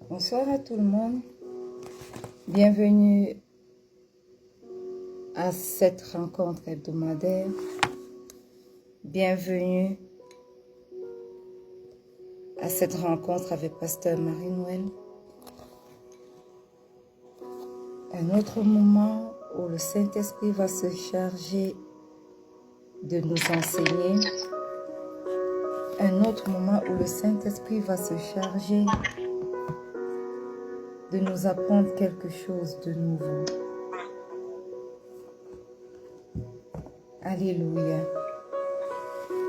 Bonsoir à tout le monde. Bienvenue à cette rencontre hebdomadaire. Bienvenue à cette rencontre avec Pasteur Marie-Noël. Un autre moment où le Saint-Esprit va se charger de nous enseigner. Un autre moment où le Saint-Esprit va se charger de nous apprendre quelque chose de nouveau. Alléluia.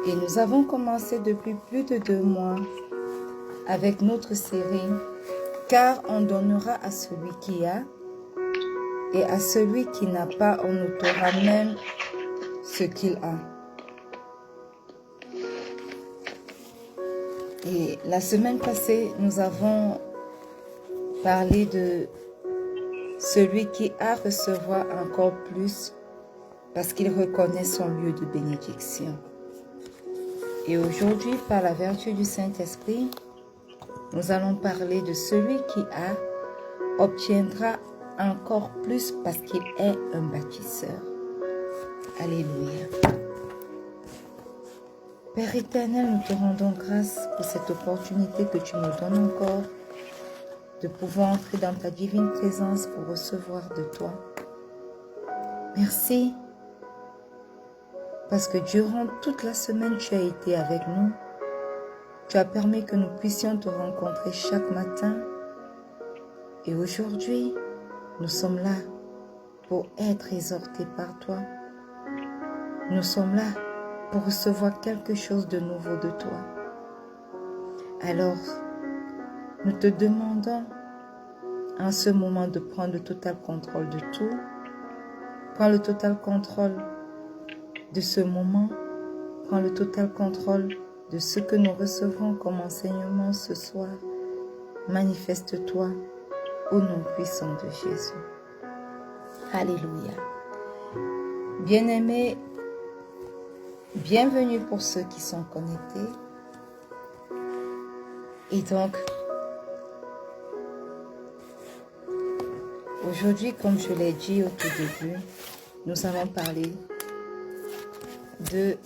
Et nous avons commencé depuis plus de 2 mois avec notre série « Car on donnera à celui qui a, et à celui qui n'a pas, on ôtera même ce qu'il a. » Et la semaine passée, nous avons parlé de celui qui a recevoir encore plus parce qu'il reconnaît son lieu de bénédiction. Et aujourd'hui, par la vertu du Saint-Esprit, nous allons parler de celui qui a obtiendra encore plus parce qu'il est un bâtisseur. Alléluia. Père éternel, nous te rendons grâce pour cette opportunité que tu nous donnes encore de pouvoir entrer dans ta divine présence pour recevoir de toi. Merci parce que durant toute la semaine, tu as été avec nous. Tu as permis que nous puissions te rencontrer chaque matin. Et aujourd'hui, nous sommes là pour être exhortés par toi. Nous sommes là pour recevoir quelque chose de nouveau de toi. Alors, nous te demandons en ce moment de prendre le total contrôle de tout. Prends le total contrôle de ce moment. Prends le total contrôle de ce que nous recevrons comme enseignement ce soir. Manifeste-toi au nom puissant de Jésus. Alléluia. Bien-aimés, bienvenue pour ceux qui sont connectés. Et donc, aujourd'hui, comme je l'ai dit au tout début, nous allons parler de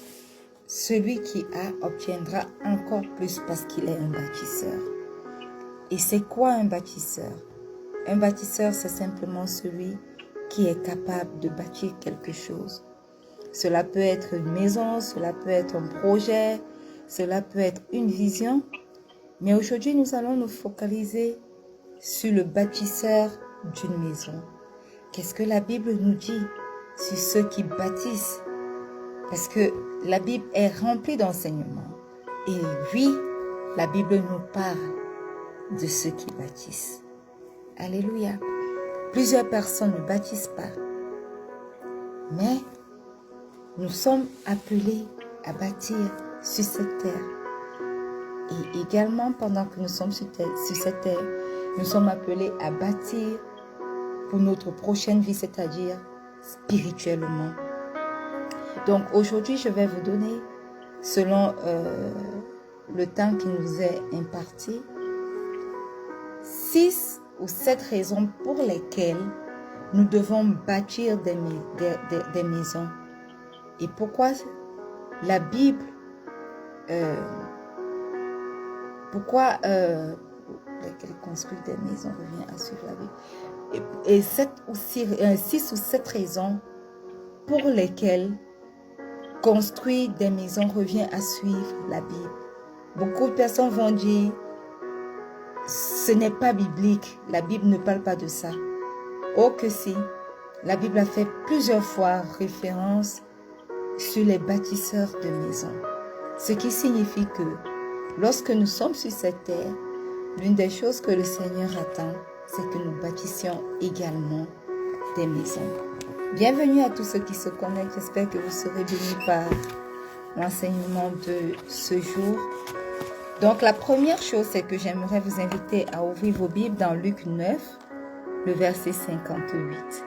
celui qui a obtiendra encore plus parce qu'il est un bâtisseur. Et c'est quoi un bâtisseur? Un bâtisseur, c'est simplement celui qui est capable de bâtir quelque chose. Cela peut être une maison, cela peut être un projet, cela peut être une vision. Mais aujourd'hui, nous allons nous focaliser sur le bâtisseur d'une maison. Qu'est-ce que la Bible nous dit sur ceux qui bâtissent? Parce que la Bible est remplie d'enseignements. Et oui, la Bible nous parle de ceux qui bâtissent. Alléluia. Plusieurs personnes ne bâtissent pas. Mais nous sommes appelés à bâtir sur cette terre. Et également, pendant que nous sommes sur cette terre, nous sommes appelés à bâtir pour notre prochaine vie, c'est-à-dire spirituellement. Donc aujourd'hui, je vais vous donner, selon le temps qui nous est imparti, 6 ou 7 raisons pour lesquelles nous devons bâtir des maisons. Et pourquoi la Bible, lesquelles construisent des maisons revient à suivre la Bible. Et 6 ou 7 raisons pour lesquelles construire des maisons revient à suivre la Bible. Beaucoup de personnes vont dire, ce n'est pas biblique, la Bible ne parle pas de ça. Oh que si, la Bible a fait plusieurs fois référence sur les bâtisseurs de maisons. Ce qui signifie que lorsque nous sommes sur cette terre, l'une des choses que le Seigneur attend, c'est que nous bâtissions également des maisons. Bienvenue à tous ceux qui se connectent. J'espère que vous serez bénis par l'enseignement de ce jour. Donc, la première chose, c'est que j'aimerais vous inviter à ouvrir vos Bibles dans Luc 9, le verset 58.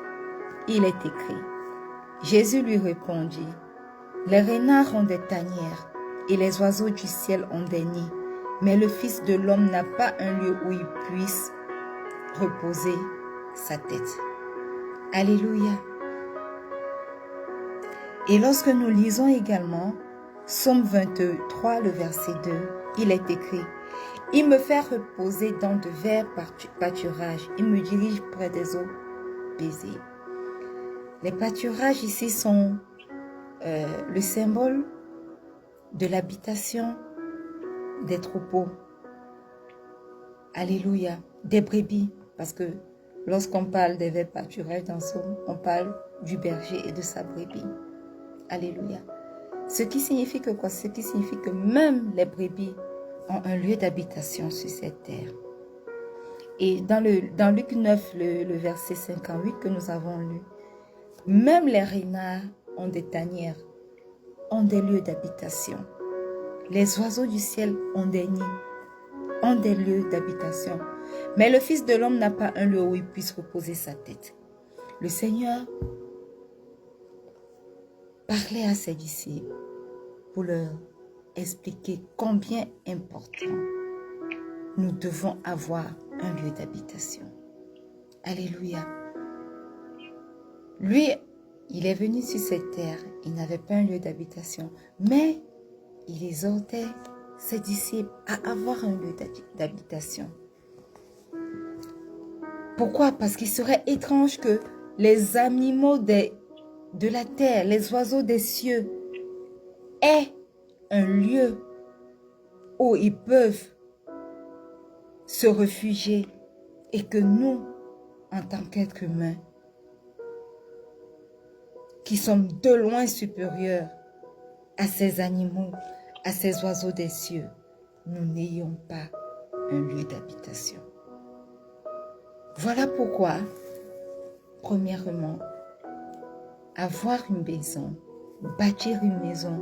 Il est écrit, Jésus lui répondit, « Les renards ont des tanières et les oiseaux du ciel ont des nids, mais le Fils de l'homme n'a pas un lieu où il puisse reposer sa tête. Alléluia. Et lorsque nous lisons également Psaume 23, le verset 2, il est écrit: « Il me fait reposer dans de verts pâturages, il me dirige près des eaux paisibles. » Les pâturages ici sont le symbole de l'habitation des troupeaux. Alléluia. Des brebis, parce que lorsqu'on parle des verts pâturages dans Psaume, on parle du berger et de sa brebis. Alléluia. Ce qui signifie que quoi? Ce qui signifie que même les brebis ont un lieu d'habitation sur cette terre. Et dans Luc 9, le verset 58 que nous avons lu, même les renards ont des tanières, ont des lieux d'habitation. Les oiseaux du ciel ont des nids, ont des lieux d'habitation. Mais le Fils de l'homme n'a pas un lieu où il puisse reposer sa tête. Le Seigneur parlait à ses disciples pour leur expliquer combien important nous devons avoir un lieu d'habitation. Alléluia. Lui, il est venu sur cette terre, il n'avait pas un lieu d'habitation, mais il exhortait ses disciples à avoir un lieu d'habitation. Pourquoi? Parce qu'il serait étrange que les animaux de la terre, les oiseaux des cieux, aient un lieu où ils peuvent se réfugier et que nous, en tant qu'êtres humains, qui sommes de loin supérieurs à ces animaux, à ces oiseaux des cieux, nous n'ayons pas un lieu d'habitation. Voilà pourquoi, premièrement, avoir une maison, bâtir une maison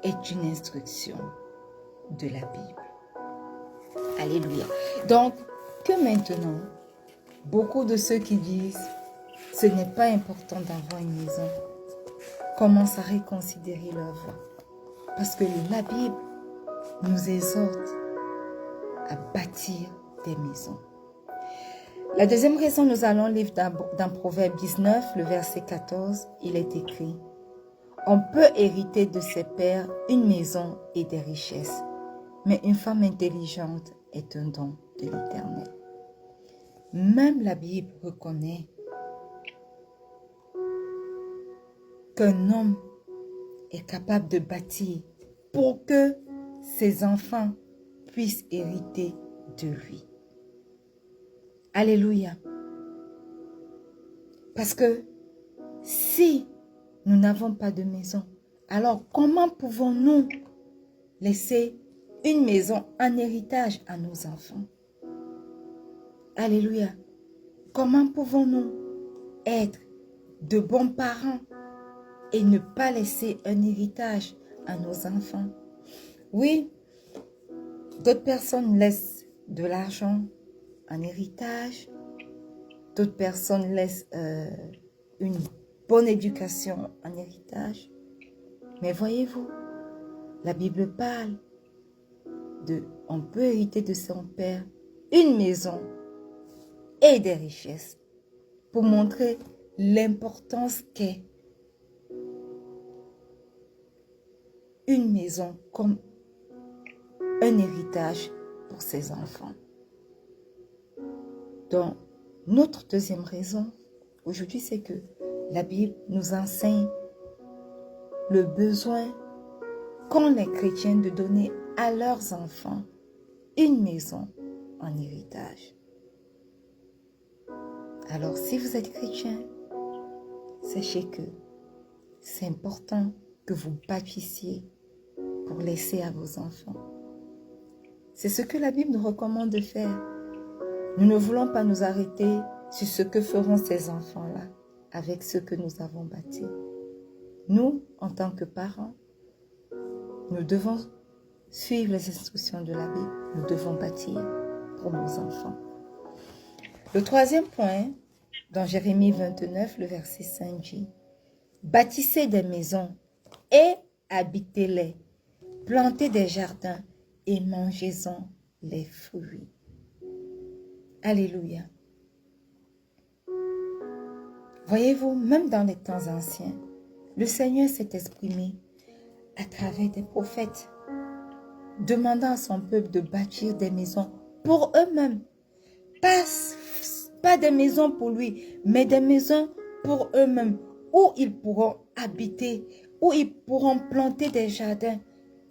est une instruction de la Bible. Alléluia. Donc, que maintenant, beaucoup de ceux qui disent « ce n'est pas important d'avoir une maison » commencent à reconsidérer leur voie. Parce que la Bible nous exhorte à bâtir des maisons. La deuxième raison, nous allons lire dans Proverbe 19, le verset 14, il est écrit: « On peut hériter de ses pères une maison et des richesses, mais une femme intelligente est un don de l'Éternel. » Même la Bible reconnaît qu'un homme est capable de bâtir pour que ses enfants puissent hériter de lui. Alléluia. Parce que si nous n'avons pas de maison, alors comment pouvons-nous laisser une maison en héritage à nos enfants? Alléluia. Comment pouvons-nous être de bons parents et ne pas laisser un héritage à nos enfants? Oui, d'autres personnes laissent de l'argent en héritage, d'autres personnes laissent une bonne éducation en héritage. Mais voyez-vous, la Bible parle on peut hériter de son père une maison et des richesses pour montrer l'importance qu'est une maison comme un héritage pour ses enfants. Donc, notre deuxième raison aujourd'hui, c'est que la Bible nous enseigne le besoin qu'ont les chrétiens de donner à leurs enfants une maison en héritage. Alors, si vous êtes chrétien, sachez que c'est important que vous bâtissiez pour laisser à vos enfants. C'est ce que la Bible nous recommande de faire. Nous ne voulons pas nous arrêter sur ce que feront ces enfants-là avec ce que nous avons bâti. Nous, en tant que parents, nous devons suivre les instructions de la Bible. Nous devons bâtir pour nos enfants. Le troisième point, dans Jérémie 29, le verset 5 dit: « Bâtissez des maisons et habitez-les, plantez des jardins et mangez-en les fruits. Alléluia. Voyez-vous, même dans les temps anciens, le Seigneur s'est exprimé à travers des prophètes, demandant à son peuple de bâtir des maisons pour eux-mêmes. Pas des maisons pour lui, mais des maisons pour eux-mêmes, où ils pourront habiter, où ils pourront planter des jardins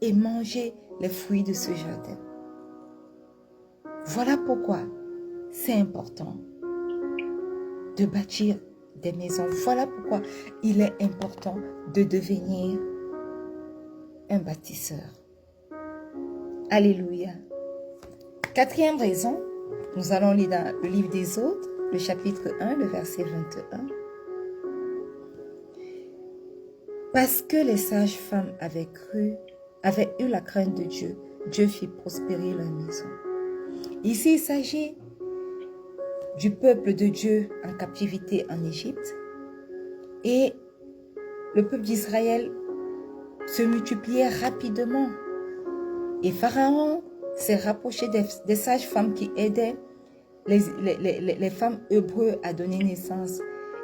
et manger les fruits de ce jardin. Voilà pourquoi c'est important de bâtir des maisons. Voilà pourquoi il est important de devenir un bâtisseur. Alléluia. Quatrième raison, nous allons lire dans le livre des Autres, le chapitre 1, le verset 21. Parce que les sages-femmes avaient eu la crainte de Dieu, Dieu fit prospérer leur maison. Ici, il s'agit du peuple de Dieu en captivité en Égypte. Et le peuple d'Israël se multipliait rapidement. Et Pharaon s'est rapproché des sages-femmes qui aidaient les femmes hébreues à donner naissance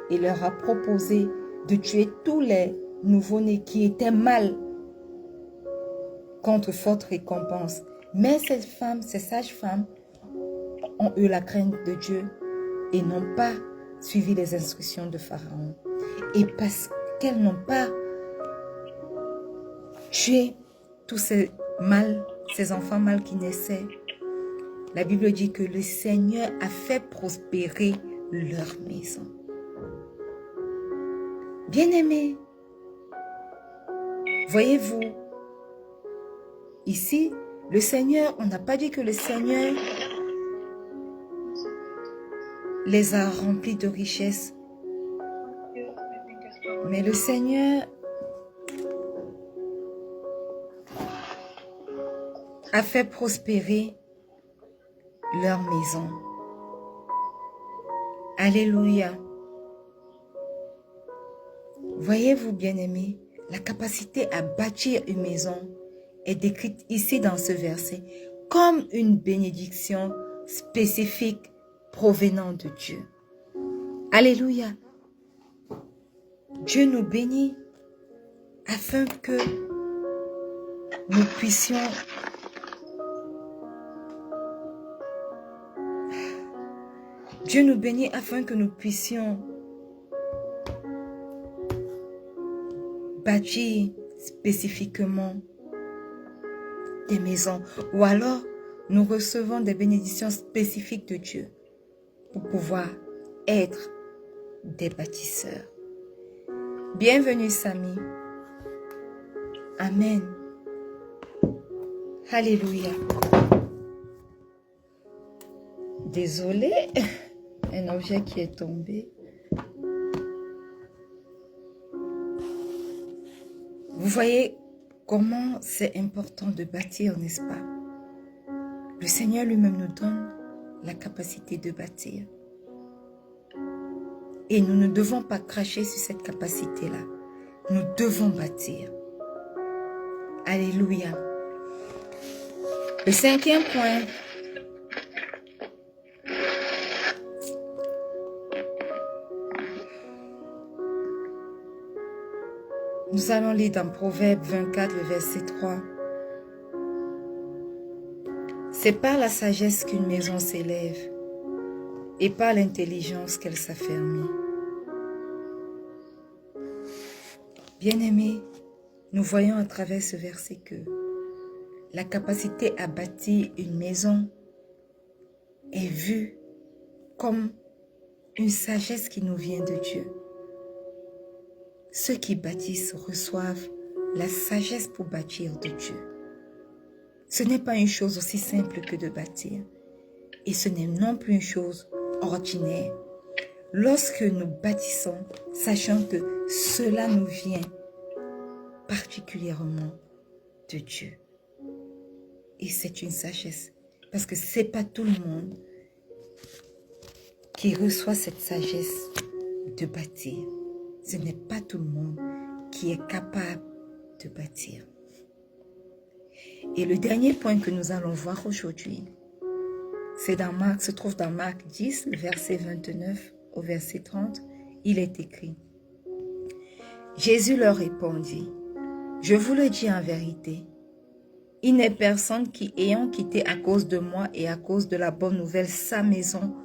et leur a proposé de tuer tous les nouveau-nés qui étaient mâles contre forte récompense. Mais ces sages-femmes ont eu la crainte de Dieu et n'ont pas suivi les instructions de Pharaon. Et parce qu'elles n'ont pas tué tous ces mâles, ces enfants mâles qui naissaient, la Bible dit que le Seigneur a fait prospérer leur maison. Bien-aimés, voyez-vous, ici, le Seigneur, on n'a pas dit que le Seigneur les a remplis de richesses. Mais le Seigneur a fait prospérer leur maison. Alléluia. Voyez-vous, bien-aimés, la capacité à bâtir une maison est décrite ici dans ce verset comme une bénédiction spécifique provenant de Dieu. Alléluia. Dieu nous bénit afin que nous puissions bâtir spécifiquement des maisons, ou alors nous recevons des bénédictions spécifiques de Dieu pour pouvoir être des bâtisseurs. Bienvenue, Samy. Amen. Alléluia. Désolé, un objet qui est tombé. Vous voyez comment c'est important de bâtir, n'est-ce pas? Le Seigneur lui-même nous donne la capacité de bâtir. Et nous ne devons pas cracher sur cette capacité-là. Nous devons bâtir. Alléluia. Le cinquième point. Nous allons lire dans Proverbe 24, le verset 3. C'est par la sagesse qu'une maison s'élève et par l'intelligence qu'elle s'affermit. Bien-aimés, nous voyons à travers ce verset que la capacité à bâtir une maison est vue comme une sagesse qui nous vient de Dieu. Ceux qui bâtissent reçoivent la sagesse pour bâtir de Dieu. Ce n'est pas une chose aussi simple que de bâtir. Et ce n'est non plus une chose ordinaire. Lorsque nous bâtissons, sachant que cela nous vient particulièrement de Dieu. Et c'est une sagesse. Parce que ce n'est pas tout le monde qui reçoit cette sagesse de bâtir. Ce n'est pas tout le monde qui est capable de bâtir. Et le dernier point que nous allons voir aujourd'hui, c'est dans Marc, se trouve dans Marc 10, le verset 29 au verset 30, il est écrit. Jésus leur répondit, « Je vous le dis en vérité, il n'est personne qui, ayant quitté à cause de moi et à cause de la bonne nouvelle sa maison,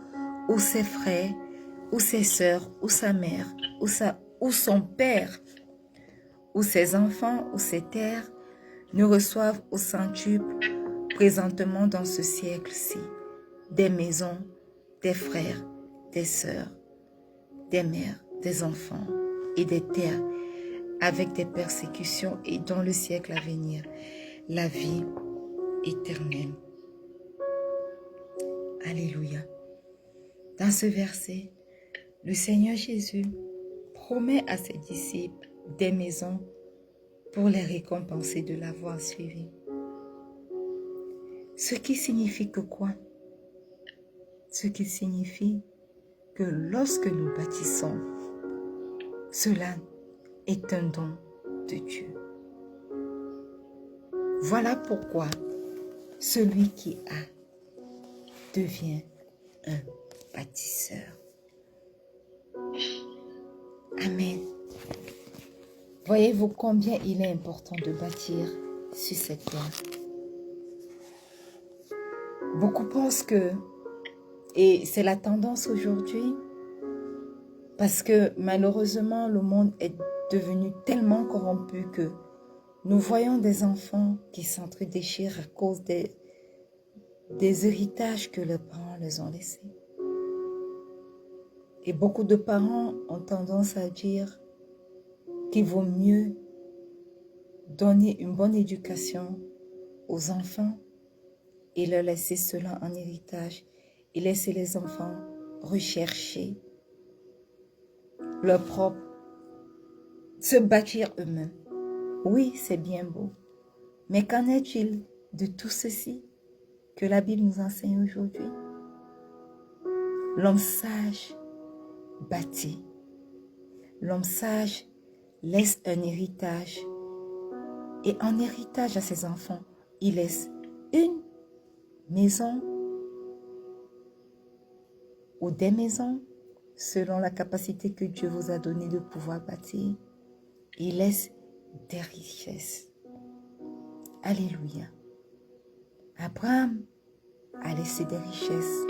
ou ses frères, ou ses sœurs, ou sa mère, ou son père, ou ses enfants, ou ses terres, ne reçoivent au centuple présentement dans ce siècle-ci des maisons, des frères, des sœurs, des mères, des enfants et des terres, avec des persécutions et dans le siècle à venir, la vie éternelle. » Alléluia. Dans ce verset, le Seigneur Jésus promet à ses disciples des maisons pour les récompenser de l'avoir suivi. Ce qui signifie que quoi? Ce qui signifie que lorsque nous bâtissons, cela est un don de Dieu. Voilà pourquoi celui qui a devient un bâtisseur. Amen. Voyez-vous combien il est important de bâtir sur cette terre. Beaucoup pensent que, et c'est la tendance aujourd'hui, parce que malheureusement le monde est devenu tellement corrompu que nous voyons des enfants qui s'entre-déchirent à cause des héritages que leurs parents les ont laissés. Et beaucoup de parents ont tendance à dire qu'il vaut mieux donner une bonne éducation aux enfants et leur laisser cela en héritage et laisser les enfants rechercher leur propre, se bâtir eux-mêmes. Oui, c'est bien beau, mais qu'en est-il de tout ceci que la Bible nous enseigne aujourd'hui? L'homme sage bâtit. L'homme sage laisse un héritage. Et en héritage à ses enfants, il laisse une maison ou des maisons selon la capacité que Dieu vous a donnée de pouvoir bâtir. Il laisse des richesses. Alléluia. Abraham a laissé des richesses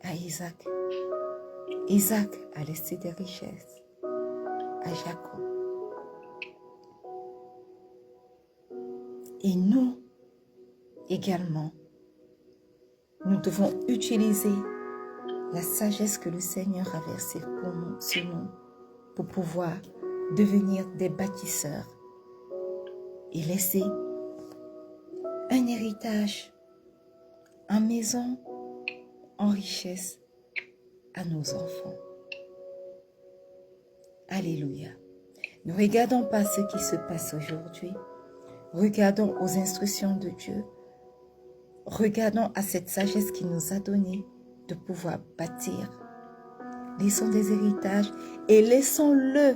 à Isaac. Isaac a laissé des richesses à Jacob. Et nous également, nous devons utiliser la sagesse que le Seigneur a versée pour nous, sur nous, pour pouvoir devenir des bâtisseurs et laisser un héritage en maison, en richesse à nos enfants. Alléluia. Ne regardons pas ce qui se passe aujourd'hui. Regardons aux instructions de Dieu. Regardons à cette sagesse qu'il nous a donnée de pouvoir bâtir. Laissons des héritages et laissons-le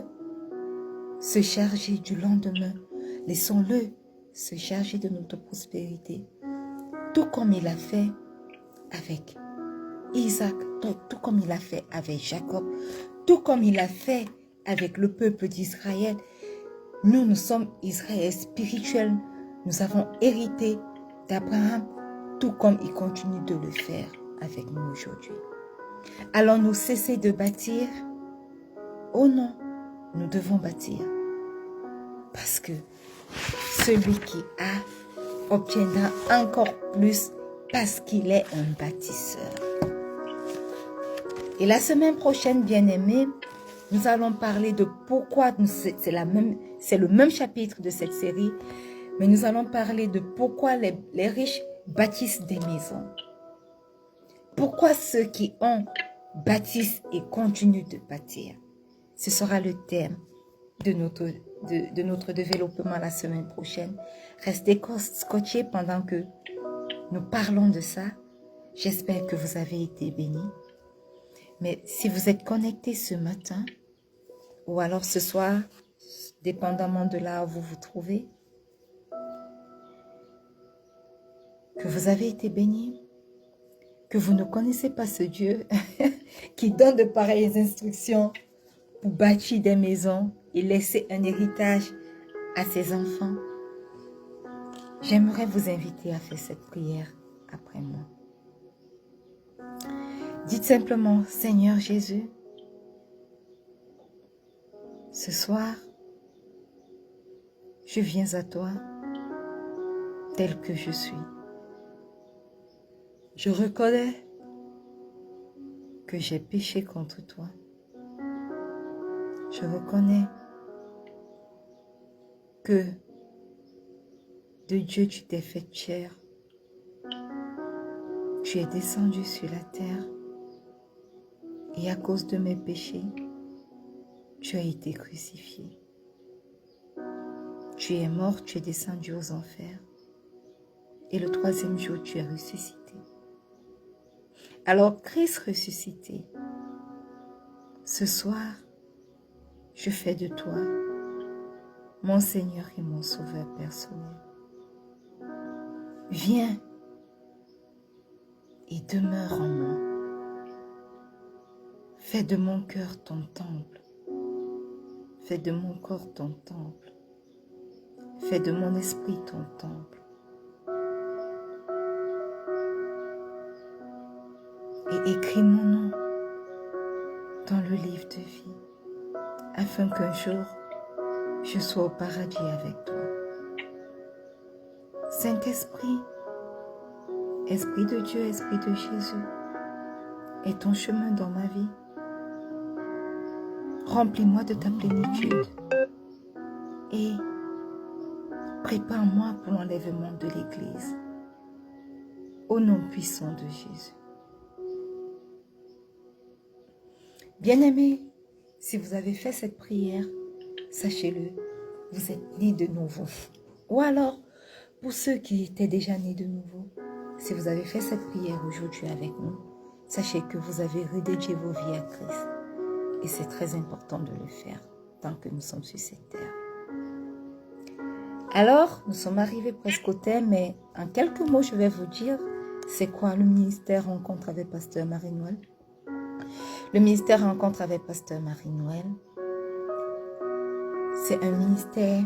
se charger du lendemain. Laissons-le se charger de notre prospérité. Tout comme il a fait avec Isaac, tout comme il a fait avec Jacob, tout comme il a fait avec le peuple d'Israël. Nous sommes Israël spirituel. Nous avons hérité d'Abraham, tout comme il continue de le faire avec nous aujourd'hui. Allons-nous cesser de bâtir? Oh non, nous devons bâtir. Parce que celui qui a obtiendra encore plus parce qu'il est un bâtisseur. Et la semaine prochaine, bien-aimés, nous allons parler de pourquoi, c'est le même chapitre de cette série, mais nous allons parler de pourquoi les riches bâtissent des maisons. Pourquoi ceux qui ont bâtissent et continuent de bâtir. Ce sera le thème de notre développement la semaine prochaine. Restez scotchés pendant que nous parlons de ça. J'espère que vous avez été bénis. Mais si vous êtes connectés ce matin, ou alors ce soir, dépendamment de là où vous vous trouvez, que vous avez été bénis, que vous ne connaissez pas ce Dieu qui donne de pareilles instructions pour bâtir des maisons et laisser un héritage à ses enfants. J'aimerais vous inviter à faire cette prière après moi. Dites simplement, Seigneur Jésus, ce soir, je viens à toi tel que je suis. Je reconnais que j'ai péché contre toi. Je reconnais que de Dieu tu t'es fait chair. Tu es descendu sur la terre et à cause de mes péchés, tu as été crucifié. Tu es mort, tu es descendu aux enfers et le troisième jour tu es ressuscité. Alors Christ ressuscité, ce soir, je fais de toi mon Seigneur et mon Sauveur personnel. Viens et demeure en moi. Fais de mon cœur ton temple. Fais de mon corps ton temple. Fais de mon esprit ton temple. Et écris mon nom dans le livre de vie, afin qu'un jour, je sois au paradis avec toi. Saint-Esprit, Esprit de Dieu, Esprit de Jésus, est ton chemin dans ma vie. Remplis-moi de ta plénitude et prépare-moi pour l'enlèvement de l'Église. Au nom puissant de Jésus. Bien-aimés, si vous avez fait cette prière, sachez-le, vous êtes nés de nouveau. Ou alors, pour ceux qui étaient déjà nés de nouveau, si vous avez fait cette prière aujourd'hui avec nous, sachez que vous avez redédié vos vies à Christ. Et c'est très important de le faire tant que nous sommes sur cette terre. Alors, nous sommes arrivés presque au thème, mais en quelques mots, je vais vous dire c'est quoi le ministère Rencontre avec Pasteur Marie-Noël. Le ministère Rencontre avec Pasteur Marie-Noël, c'est un ministère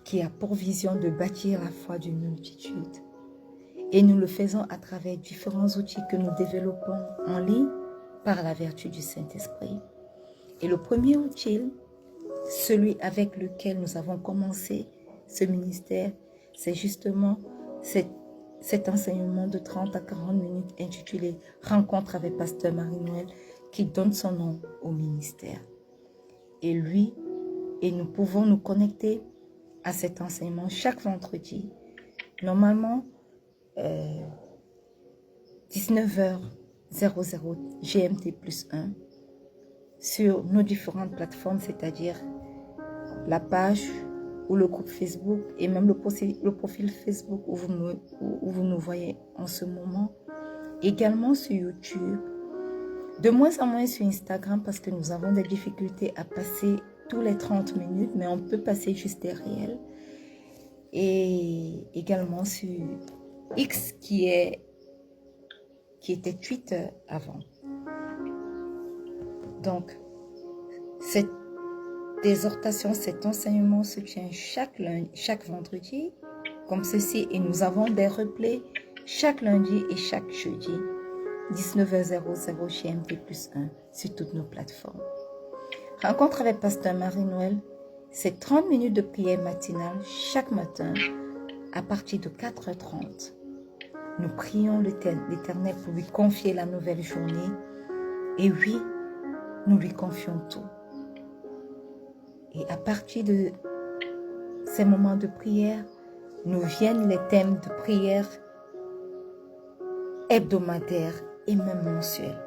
qui a pour vision de bâtir la foi d'une multitude. Et nous le faisons à travers différents outils que nous développons en ligne par la vertu du Saint-Esprit. Et le premier outil, celui avec lequel nous avons commencé ce ministère, c'est justement cet enseignement de 30 à 40 minutes intitulé « Rencontre avec Pasteur Marie-Noël » qui donne son nom au ministère. Et nous pouvons nous connecter à cet enseignement chaque vendredi. Normalement, 19h00 GMT plus 1 sur nos différentes plateformes, c'est-à-dire la page ou le groupe Facebook et même le profil Facebook où vous nous voyez en ce moment. Également sur YouTube. De moins en moins sur Instagram parce que nous avons des difficultés à passer tous les 30 minutes, mais on peut passer juste derrière. Et également sur X qui était Twitter avant. Donc, cette exhortation, cet enseignement se tient chaque vendredi, comme ceci, et nous avons des replays chaque lundi et chaque jeudi, 19h00 GMT plus 1 sur toutes nos plateformes. Rencontre avec Pasteur Marie-Noël, c'est 30 minutes de prière matinale chaque matin à partir de 4h30. Nous prions l'Éternel pour lui confier la nouvelle journée. Et oui, nous lui confions tout. Et à partir de ces moments de prière, nous viennent les thèmes de prière hebdomadaires et même mensuels.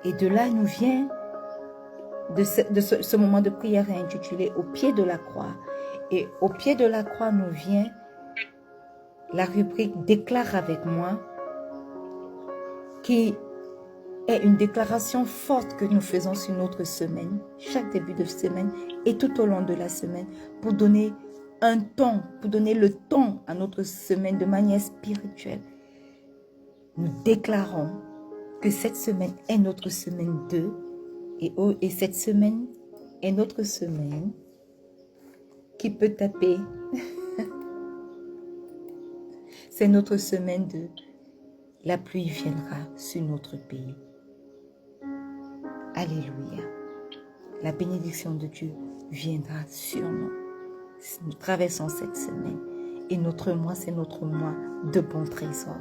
Et de là, nous vient de ce moment de prière intitulé « Au pied de la croix ». Et au pied de la croix nous vient la rubrique « Déclare avec moi » qui est une déclaration forte que nous faisons sur notre semaine, chaque début de semaine et tout au long de la semaine pour donner un temps, pour donner le temps à notre semaine de manière spirituelle, nous déclarons que cette semaine est notre semaine 2 et cette semaine est notre semaine qui peut taper. C'est notre semaine 2. La pluie viendra sur notre pays. Alléluia. La bénédiction de Dieu viendra sur nous. Nous traversons cette semaine et notre mois, c'est notre mois de bons trésors.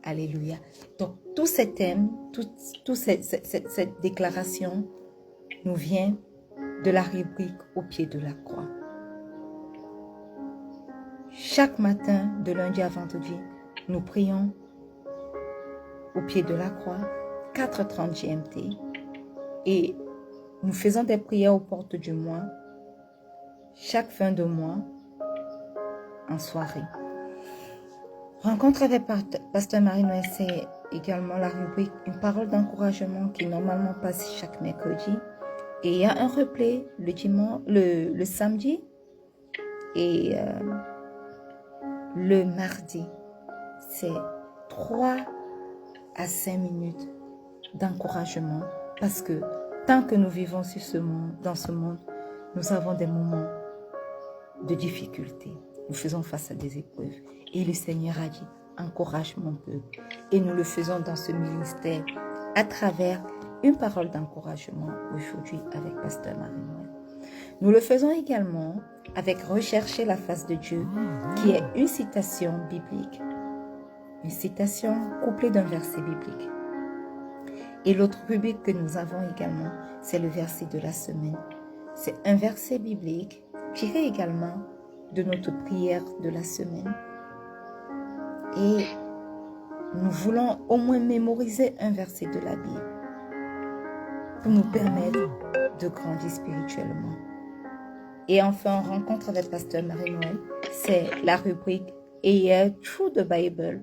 Alléluia. Donc, tous ces thèmes, cette déclaration nous vient de la rubrique au pied de la croix. Chaque matin, de lundi à vendredi, nous prions au pied de la croix, 4h30 GMT, et nous faisons des prières aux portes du mois, chaque fin de mois, en soirée. Rencontre avec Pasteur Marie-Noël, c'est également la rubrique Une parole d'encouragement qui normalement passe chaque mercredi. Et il y a un replay le samedi et le mardi. C'est 3 à 5 minutes d'encouragement parce que tant que nous vivons dans ce monde, nous avons des moments de difficulté. Nous faisons face à des épreuves. Et le Seigneur a dit, encourage mon peuple. Et nous le faisons dans ce ministère à travers une parole d'encouragement aujourd'hui avec Pasteur Marie-Noël. Nous le faisons également avec Rechercher la face de Dieu, qui est une citation biblique. Une citation couplée d'un verset biblique. Et l'autre rubrique que nous avons également, c'est le verset de la semaine. C'est un verset biblique tiré également de notre prière de la semaine. Et nous voulons au moins mémoriser un verset de la Bible pour nous permettre de grandir spirituellement. Et enfin, en rencontre avec Pasteur Marie-Noël, c'est la rubrique Here Through the Bible,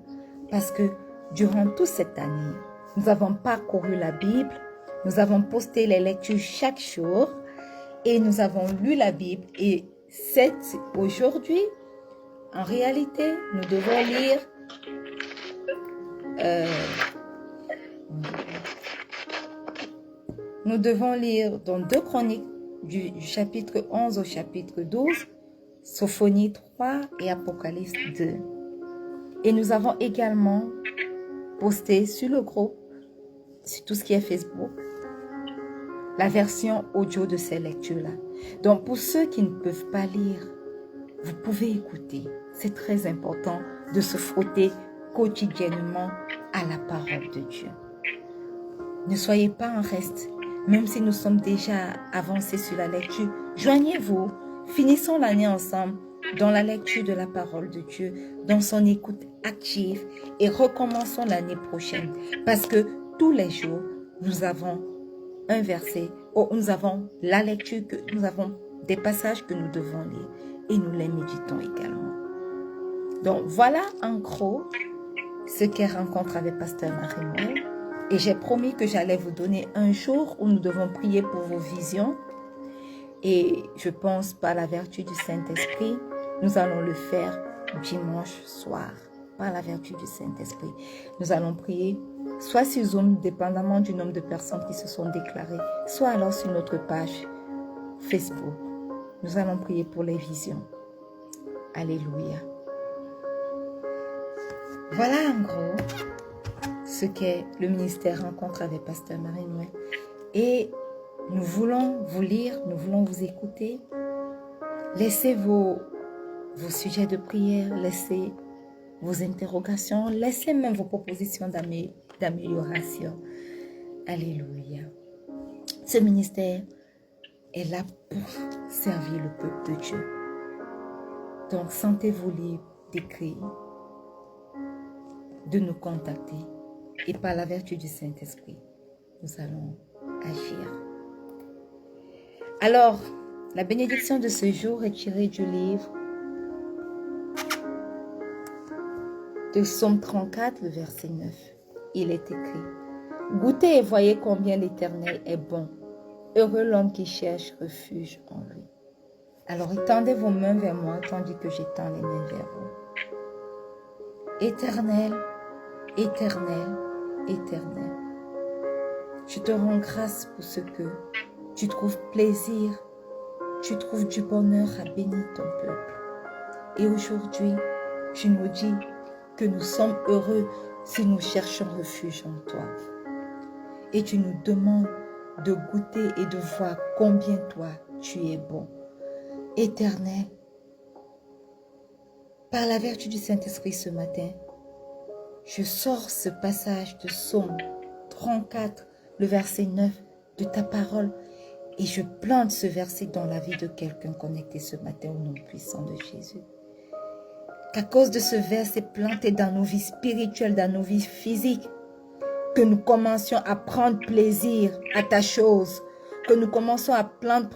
parce que durant toute cette année, nous avons parcouru la Bible, nous avons posté les lectures chaque jour et nous avons lu la Bible. Et aujourd'hui, en réalité, nous devons lire dans 2 Chroniques du chapitre 11 au chapitre 12, Sophonie 3 et Apocalypse 2. Et nous avons également posté sur le groupe, sur tout ce qui est Facebook, la version audio de ces lectures-là. Donc pour ceux qui ne peuvent pas lire, vous pouvez écouter. C'est très important de se frotter quotidiennement à la parole de Dieu. Ne soyez pas en reste. Même si nous sommes déjà avancés sur la lecture, joignez-vous. Finissons l'année ensemble dans la lecture de la parole de Dieu, dans son écoute active et recommençons l'année prochaine. Parce que tous les jours, nous avons un verset, nous avons la lecture, nous avons des passages que nous devons lire et nous les méditons également. Donc voilà en gros ce qu'est Rencontre avec Pasteur Marie-Noël. Et j'ai promis que j'allais vous donner un jour où nous devons prier pour vos visions. Et je pense par la vertu du Saint-Esprit, nous allons le faire dimanche soir. Par la vertu du Saint-Esprit. Nous allons prier soit sur Zoom, dépendamment du nombre de personnes qui se sont déclarées, soit alors sur notre page Facebook. Nous allons prier pour les visions. Alléluia. Voilà en gros ce qu'est le ministère Rencontre avec Pasteur Marie-Noël. Et nous voulons vous lire, nous voulons vous écouter. Laissez vos sujets de prière, laissez vos interrogations, laissez même vos propositions d'amélioration. Alléluia. Ce ministère est là pour servir le peuple de Dieu. Donc, sentez-vous libre d'écrire, de nous contacter. Et par la vertu du Saint-Esprit, nous allons agir. Alors, la bénédiction de ce jour est tirée du livre de Psaume 34, le verset 9. Il est écrit: Goûtez et voyez combien l'Éternel est bon. Heureux l'homme qui cherche refuge en lui. Alors étendez vos mains vers moi tandis que j'étends les mains vers vous. Éternel, éternel, éternel, je te rends grâce pour ce que tu trouves plaisir, tu trouves du bonheur à bénir ton peuple. Et aujourd'hui, tu nous dis que nous sommes heureux si nous cherchons refuge en toi. Et tu nous demandes de goûter et de voir combien toi, tu es bon. Éternel, par la vertu du Saint-Esprit ce matin, je sors ce passage de Psaume 34, le verset 9 de ta parole, et je plante ce verset dans la vie de quelqu'un connecté ce matin au nom puissant de Jésus. Qu'à cause de ce verset planté dans nos vies spirituelles, dans nos vies physiques, que nous commencions à prendre plaisir à ta chose, que nous commençons à prendre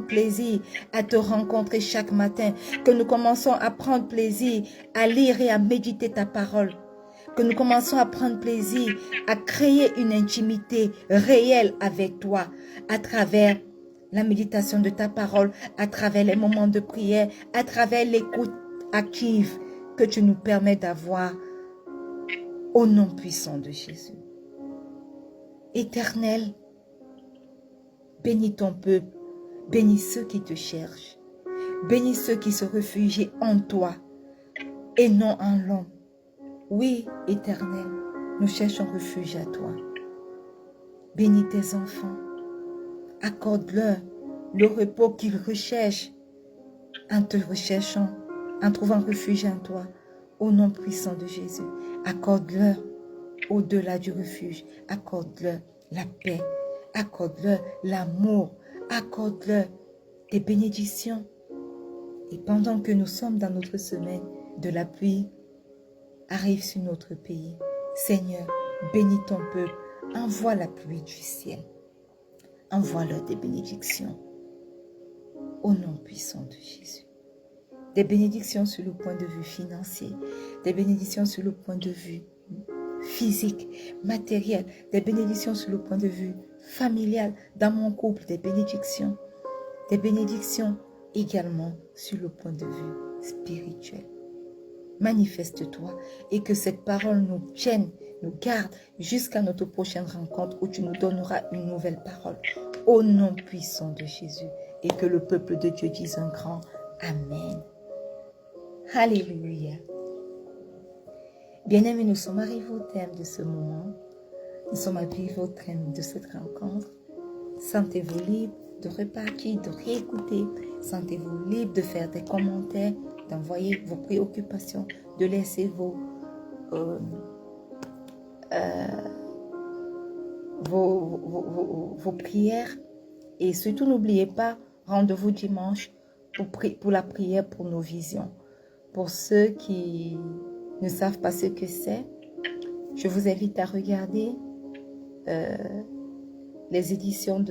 plaisir à te rencontrer chaque matin, que nous commençons à prendre plaisir à lire et à méditer ta parole, que nous commençons à prendre plaisir à créer une intimité réelle avec toi à travers la méditation de ta parole, à travers les moments de prière, à travers l'écoute active que tu nous permets d'avoir au nom puissant de Jésus. Éternel, bénis ton peuple, bénis ceux qui te cherchent, bénis ceux qui se réfugient en toi et non en l'homme. Oui, Éternel, nous cherchons refuge à toi. Bénis tes enfants, accorde-leur le repos qu'ils recherchent en te recherchant, en trouvant refuge en toi, au nom puissant de Jésus. Accorde-leur au-delà du refuge, accorde-leur la paix, accorde-leur l'amour, accorde-leur tes bénédictions. Et pendant que nous sommes dans notre semaine de la pluie, arrive sur notre pays. Seigneur, bénis ton peuple, envoie la pluie du ciel, envoie-leur des bénédictions au nom puissant de Jésus. Des bénédictions sur le point de vue financier, des bénédictions sur le point de vue physique, matériel, des bénédictions sur le point de vue familial, dans mon couple, des bénédictions également sur le point de vue spirituel. Manifeste-toi et que cette parole nous tienne, nous garde jusqu'à notre prochaine rencontre où tu nous donneras une nouvelle parole au nom puissant de Jésus et que le peuple de Dieu dise un grand Amen. Alléluia. Bien-aimés, nous sommes arrivés au terme de ce moment. Nous sommes arrivés au terme de cette rencontre. Sentez-vous libre de repartir, de réécouter. Sentez-vous libre de faire des commentaires, d'envoyer vos préoccupations, de laisser vos prières. Et surtout, n'oubliez pas, rendez-vous dimanche pour la prière pour nos visions. Pour ceux qui ne savent pas ce que c'est, je vous invite à regarder les éditions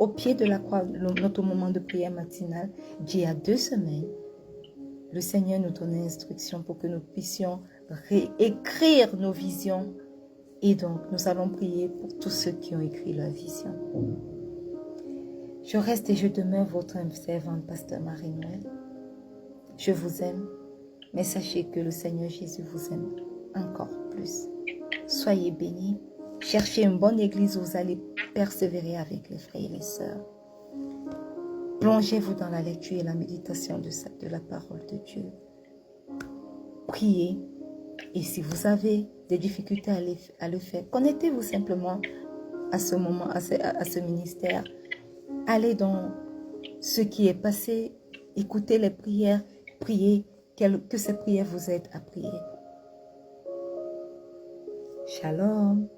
au pied de la croix, notre moment de prière matinale d'il y a 2 semaines. Le Seigneur nous donne instruction pour que nous puissions réécrire nos visions. Et donc, nous allons prier pour tous ceux qui ont écrit leur vision. Je reste et je demeure votre servante, Pasteur Marie-Noël. Je vous aime, mais sachez que le Seigneur Jésus vous aime encore plus. Soyez bénis. Cherchez une bonne église où vous allez persévérer avec les frères et les sœurs. Plongez-vous dans la lecture et la méditation de la parole de Dieu. Priez. Et si vous avez des difficultés à le faire, connectez-vous simplement à ce moment, à ce ministère. Allez dans ce qui est passé, écoutez les prières, priez, que ces prières vous aident à prier. Shalom.